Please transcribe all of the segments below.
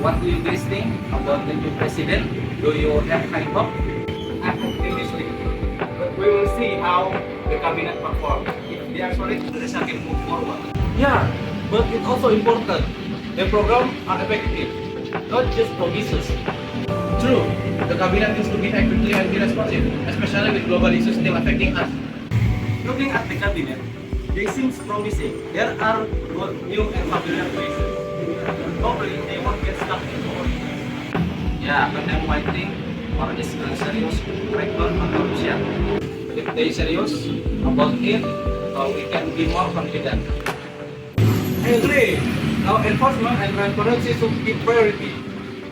What do you guys think about the new president? Do you have high hope? I'm optimistic, but we will see how the cabinet performs. If they are solid, the nation can move forward. Yeah, but it's also important. The program are effective, not just promises. True, the cabinet needs to be effectively and be responsive, especially with global issues still affecting us. Looking at the cabinet, they seem promising. There are new and familiar faces. Hopefully, they won't get stuck in war. Yeah, but then one thing, or is serious record on Russia. If they serious about it, we can be more confident. I agree. Now, enforcement and transparency should be priority.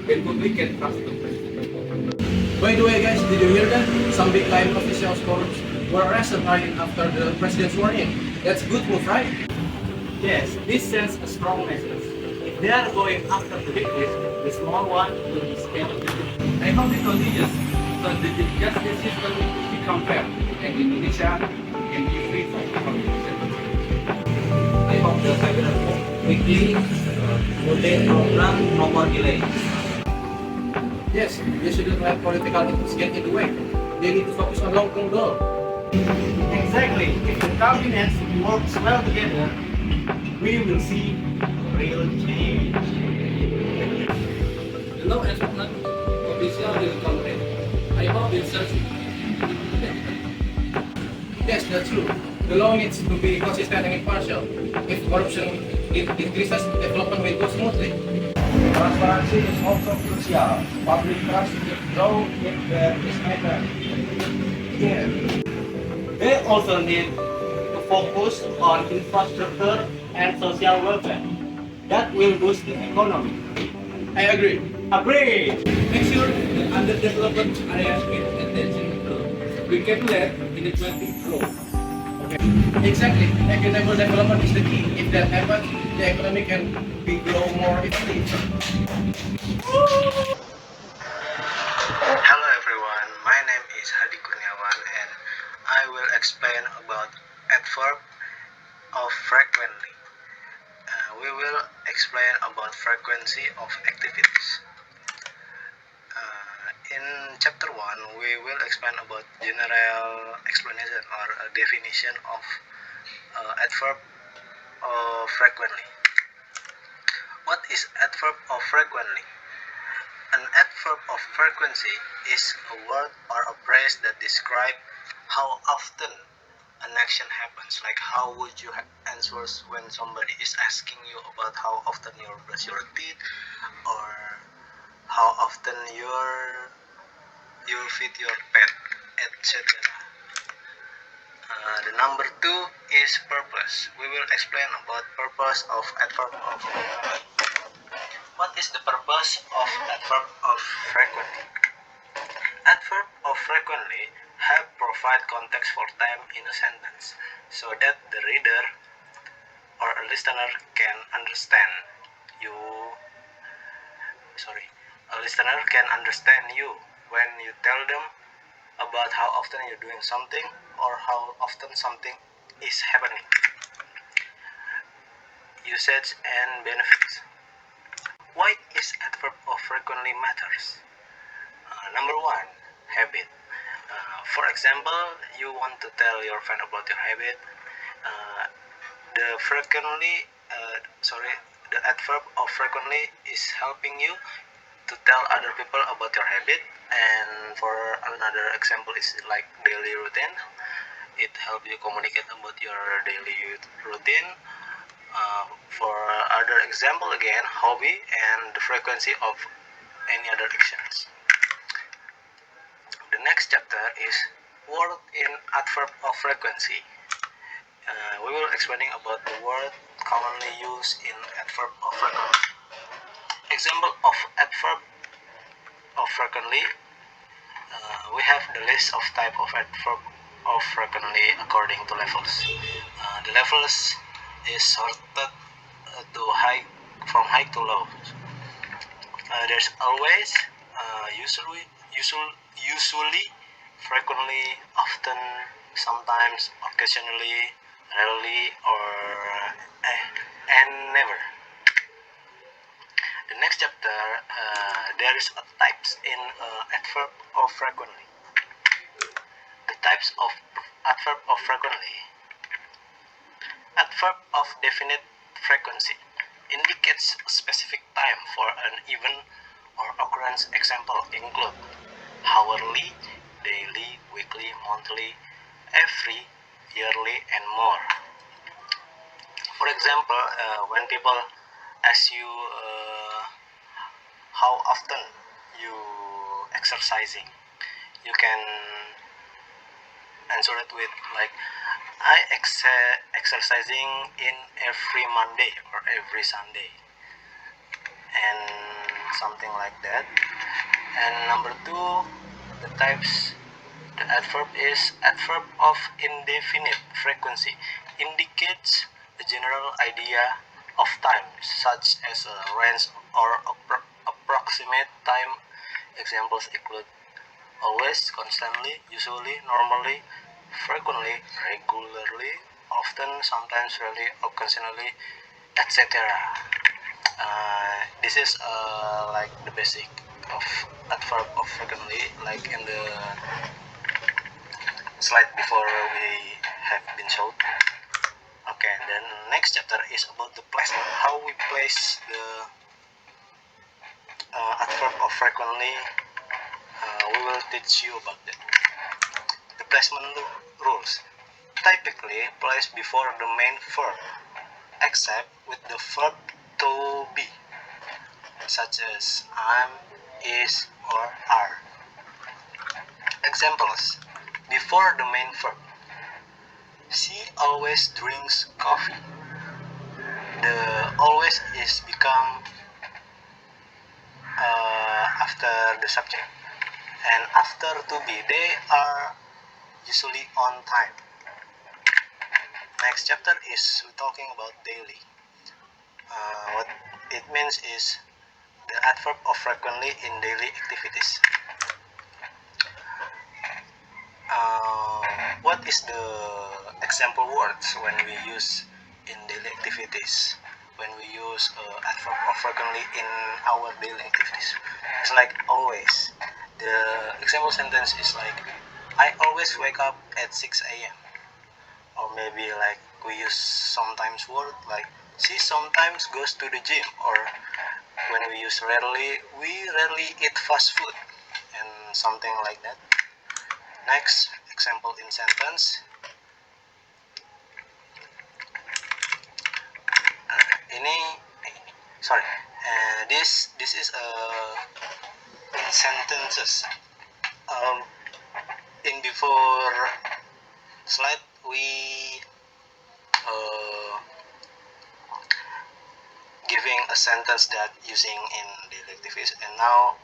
Then public can trust the president. By the way, guys, did you hear that? Some big time officials were arrested right after the president's warning. That's good move, right? Yes, this sends a strong message. If they are going after the big risk, the small one will be scared. I hope it continues, so the justice system become fair, and Indonesia can be free from corruption. I hope the cabinet move quickly, mundane program, no more delay. Yes, they shouldn't let political issues get in the way. They need to focus on long-term goal. Exactly. If the cabinet works well together, we will see real change. The law enforcement official will complain. I hope it's searching. Yes, that's true. The law needs to be consistent and impartial. If corruption increases, development will go smoothly. Transparency is also crucial. Public trust will grow if there is matter. Yeah. They also need to focus on infrastructure and social welfare. That will boost the economy. I agree. Agree! Make sure the underdeveloped areas get attention too. We can let inequality grow. Okay. Exactly. Equitable development is the key. If that happens, the economy can grow more evenly. Hello everyone, my name is Hadi Kurniawan and I will explain about adverb of frequently. We will explain about frequency of activities. In chapter 1, we will explain about general explanation or a definition of adverb of frequently. What is adverb of frequently? An adverb of frequency is a word or a phrase that describes how often an action happens. Like how would you answer when somebody is asking you about how often you brush your teeth, or how often you feed your pet, etc. The number 2 is purpose. We will explain about purpose of adverb of frequently. What is the purpose of adverb of frequently? Adverb of frequently help provide context for time in a sentence, so that the reader or a listener can understand you. A listener can understand you when you tell them about how often you're doing something or how often something is happening. Usage and benefits. Why is adverb of frequently matters? Number 1, habit. For example, you want to tell your friend about your habit. The adverb of frequently is helping you to tell other people about your habit. And for another example is like daily routine. It helps you communicate about your daily routine. For other example again, hobby and the frequency of any other actions. The next chapter is word in adverb of frequency. We will explaining about the word commonly used in adverb of frequency. Example of adverb of frequently. We have the list of type of adverb of frequently according to levels. The levels is sorted to high, from high to low. There's always, usually, frequently, often, sometimes, occasionally, rarely, or and never. The next chapter, there is a types in adverb of frequently. The types of adverb of frequently. Adverb of definite frequency indicates a specific time for an event or occurrence. Example include hourly, daily, weekly, monthly, every, yearly, and more. For example, when people ask you how often you exercising, you can answer it with like I exercising in every Monday or every Sunday, and something like that. And number two, the types, the adverb is adverb of indefinite frequency, indicates a general idea of time, such as a range or approximate time. Examples include always, constantly, usually, normally, frequently, regularly, often, sometimes, rarely, occasionally, etc. This is like the basic of adverb of frequently, like in the slide before we have been showed. Okay, then next chapter is about the placement, how we place the adverb of frequently. We will teach you about that. The placement rules. Typically placed before the main verb, except with the verb to be, such as am, is, or are. Examples. Before the main verb. She always drinks coffee. The always is become after the subject. And after to be, they are usually on time. Next chapter is talking about daily. What it means is the adverb of frequently in daily activities. What is the example words when we use in daily activities? When we use adverb of frequently in our daily activities, it's like always. The example sentence is like, I always wake up at 6 a.m. Or maybe like we use sometimes word like she sometimes goes to the gym. Or when we use rarely, we rarely eat fast food, and something like that. Next, example in sentence. This is in sentences. In before slide we giving a sentence that using in daily activities, and now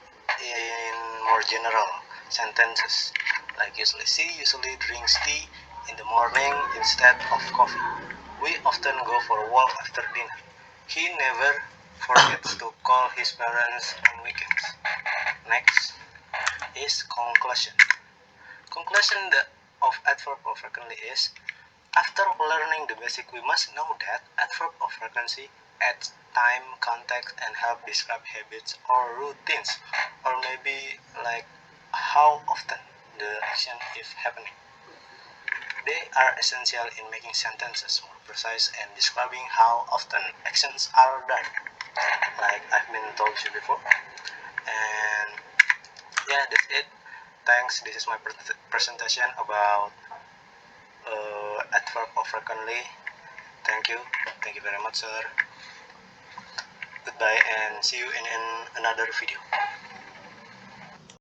in more general sentences, like usually she usually drinks tea in the morning instead of coffee. We often go for a walk after dinner. He never forgets to call his parents on weekends. Next is conclusion. Conclusion of adverb of frequently is, after learning the basic, we must know that adverb of frequency adds time, context, and help describe habits or routines, or maybe like how often the action is happening. They are essential in making sentences more precise and describing how often actions are done, like I've been told you before. And yeah, that's it. Thanks. This is my presentation about adverb of frequently. Thank you. Thank you very much, sir. Goodbye and see you in another video.